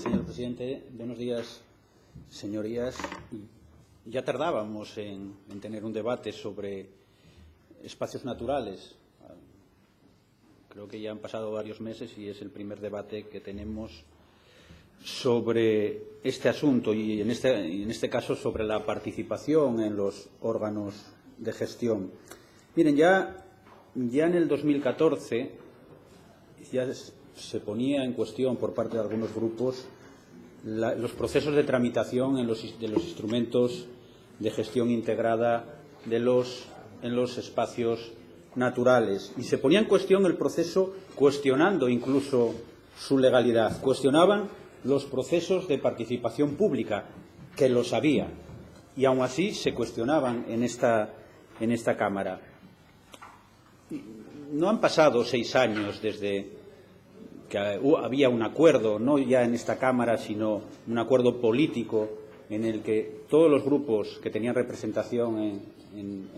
Gracias, señor presidente. Buenos días, señorías. Ya tardábamos en tener un debate sobre espacios naturales. Creo que ya han pasado varios meses y es el primer debate que tenemos sobre este asunto y en este caso sobre la participación en los órganos de gestión. Miren, ya en el 2014 ya se ponía en cuestión por parte de algunos grupos los procesos de tramitación de los instrumentos de gestión integrada en los espacios naturales. Y se ponía en cuestión el proceso cuestionando incluso su legalidad. Cuestionaban los procesos de participación pública, que los había, y aún así se cuestionaban en esta Cámara. No han pasado 6 años desde que había un acuerdo, no ya en esta Cámara, sino un acuerdo político en el que todos los grupos que tenían representación en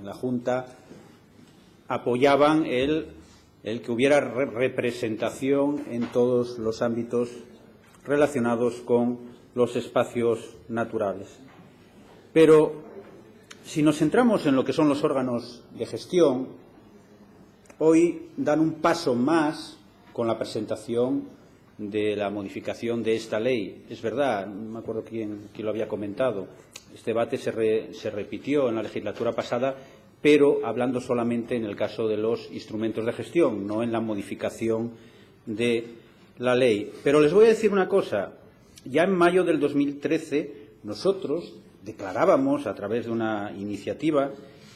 la Junta apoyaban el que hubiera representación en todos los ámbitos relacionados con los espacios naturales. Pero si nos centramos en lo que son los órganos de gestión, hoy dan un paso más con la presentación de la modificación de esta ley. Es verdad, no me acuerdo quién lo había comentado, este debate se repitió en la legislatura pasada, pero hablando solamente en el caso de los instrumentos de gestión, no en la modificación de la ley. Pero les voy a decir una cosa. Ya en mayo del 2013 nosotros declarábamos a través de una iniciativa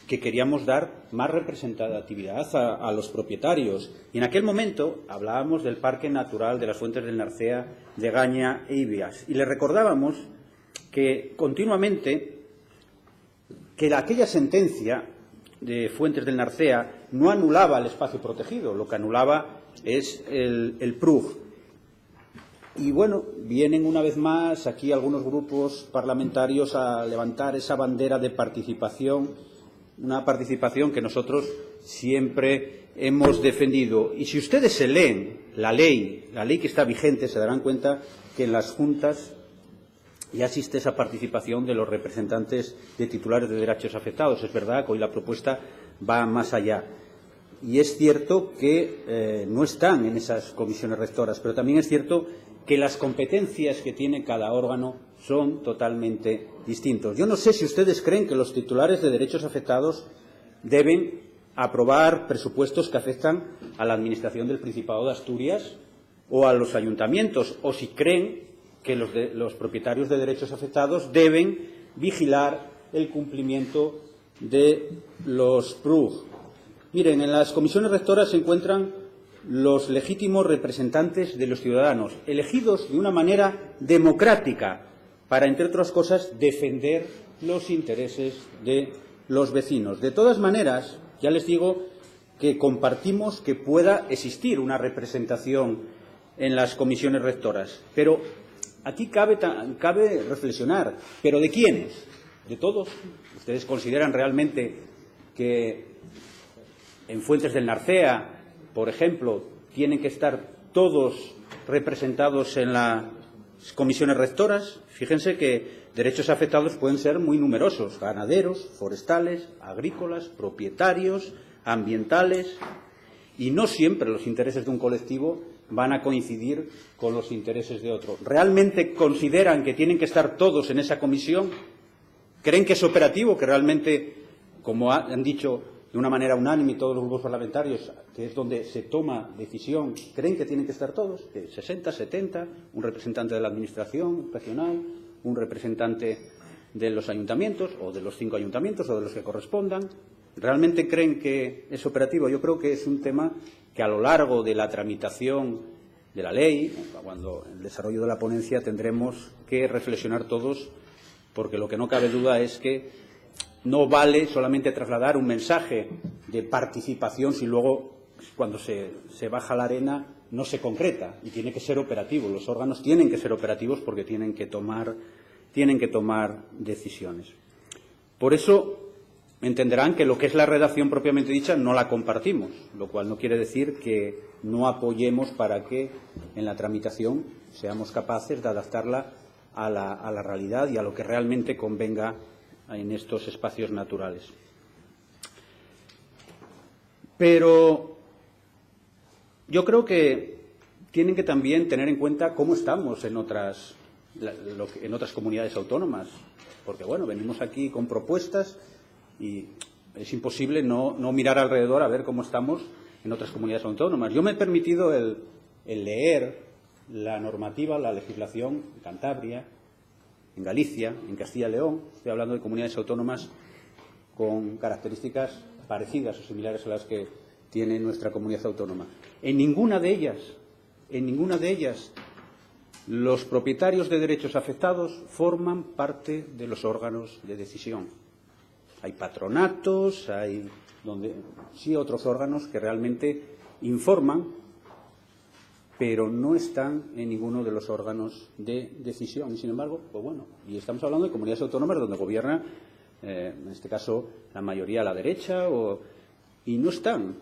que queríamos dar más representatividad a los propietarios. Y en aquel momento hablábamos del Parque Natural de las Fuentes del Narcea, de Gaña e Ibias. Y le recordábamos que continuamente que aquella sentencia de Fuentes del Narcea no anulaba el espacio protegido, lo que anulaba es el PRUG. Y bueno, vienen una vez más aquí algunos grupos parlamentarios a levantar esa bandera de participación, una participación que nosotros siempre hemos defendido. Y si ustedes se leen la ley que está vigente, se darán cuenta que en las juntas ya existe esa participación de los representantes de titulares de derechos afectados. Es verdad que hoy la propuesta va más allá. Y es cierto que no están en esas comisiones rectoras, pero también es cierto que las competencias que tiene cada órgano son totalmente distintos. Yo no sé si ustedes creen que los titulares de derechos afectados deben aprobar presupuestos que afectan a la Administración del Principado de Asturias o a los ayuntamientos, o si creen que los propietarios de derechos afectados deben vigilar el cumplimiento de los PRUG. Miren, en las comisiones rectoras se encuentran los legítimos representantes de los ciudadanos, elegidos de una manera democrática para, entre otras cosas, defender los intereses de los vecinos. De todas maneras, ya les digo que compartimos que pueda existir una representación en las comisiones rectoras, pero aquí cabe reflexionar. ¿Pero de quiénes? ¿De todos? ¿Ustedes consideran realmente que en Fuentes del Narcea, por ejemplo, tienen que estar todos representados en las comisiones rectoras? Fíjense que derechos afectados pueden ser muy numerosos: ganaderos, forestales, agrícolas, propietarios, ambientales, y no siempre los intereses de un colectivo van a coincidir con los intereses de otro. ¿Realmente consideran que tienen que estar todos en esa comisión? ¿Creen que es operativo, que realmente, como han dicho de una manera unánime todos los grupos parlamentarios, que es donde se toma decisión, creen que tienen que estar todos? 60, 70, un representante de la Administración regional, un representante de los ayuntamientos, o de los 5 ayuntamientos, o de los que correspondan. ¿Realmente creen que es operativo? Yo creo que es un tema que a lo largo de la tramitación de la ley, cuando el desarrollo de la ponencia, tendremos que reflexionar todos, porque lo que no cabe duda es que no vale solamente trasladar un mensaje de participación si luego, cuando se baja la arena, no se concreta, y tiene que ser operativo. Los órganos tienen que ser operativos porque tienen que tomar decisiones. Por eso entenderán que lo que es la redacción propiamente dicha no la compartimos, lo cual no quiere decir que no apoyemos para que en la tramitación seamos capaces de adaptarla a la realidad y a lo que realmente convenga en estos espacios naturales. Pero yo creo que tienen que también tener en cuenta cómo estamos en otras comunidades autónomas, porque bueno, venimos aquí con propuestas y es imposible no mirar alrededor a ver cómo estamos en otras comunidades autónomas. Yo me he permitido el leer la normativa, la legislación en Cantabria, en Galicia, en Castilla y León. Estoy hablando de comunidades autónomas con características parecidas o similares a las que tiene nuestra comunidad autónoma. En ninguna de ellas, los propietarios de derechos afectados forman parte de los órganos de decisión. Hay patronatos, hay otros órganos que realmente informan, pero no están en ninguno de los órganos de decisión. Y, sin embargo, pues bueno, y estamos hablando de comunidades autónomas donde gobierna, en este caso, la mayoría a la derecha, y no están.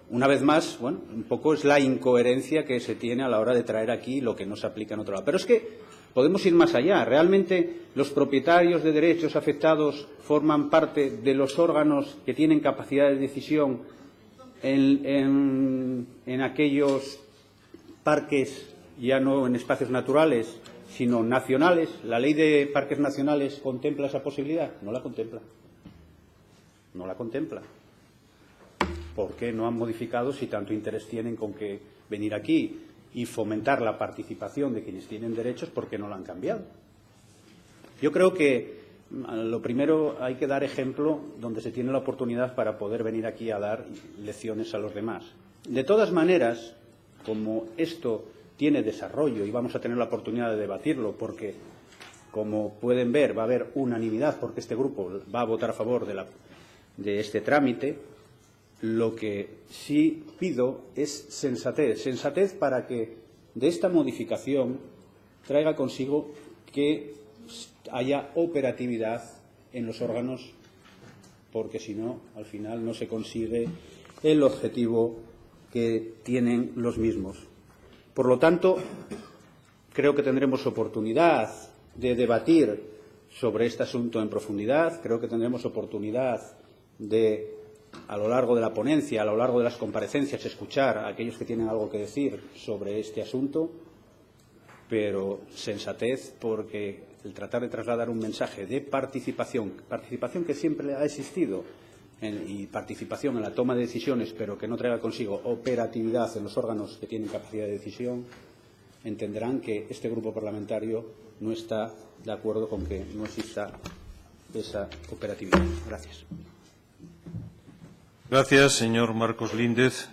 Una vez más, bueno, un poco es la incoherencia que se tiene a la hora de traer aquí lo que no se aplica en otro lado. Pero es que podemos ir más allá. ¿Realmente los propietarios de derechos afectados forman parte de los órganos que tienen capacidad de decisión en aquellos parques, ya no en espacios naturales, sino nacionales? ¿La ley de parques nacionales contempla esa posibilidad? No la contempla. No la contempla. ¿Por qué no han modificado si tanto interés tienen con que venir aquí y fomentar la participación de quienes tienen derechos? ¿Por qué no lo han cambiado? Yo creo que lo primero hay que dar ejemplo donde se tiene la oportunidad para poder venir aquí a dar lecciones a los demás. De todas maneras, como esto tiene desarrollo y vamos a tener la oportunidad de debatirlo porque, como pueden ver, va a haber unanimidad porque este grupo va a votar a favor de este trámite, lo que sí pido es sensatez. Sensatez para que de esta modificación traiga consigo que haya operatividad en los órganos, porque si no, al final no se consigue el objetivo que tienen los mismos. Por lo tanto, creo que tendremos oportunidad de debatir sobre este asunto en profundidad. Creo que tendremos oportunidad de, a lo largo de la ponencia, a lo largo de las comparecencias, escuchar a aquellos que tienen algo que decir sobre este asunto, pero sensatez, porque el tratar de trasladar un mensaje de participación que siempre ha existido, y participación en la toma de decisiones, pero que no traiga consigo operatividad en los órganos que tienen capacidad de decisión, entenderán que este grupo parlamentario no está de acuerdo con que no exista esa operatividad. Gracias. Gracias, señor Marcos Líndez.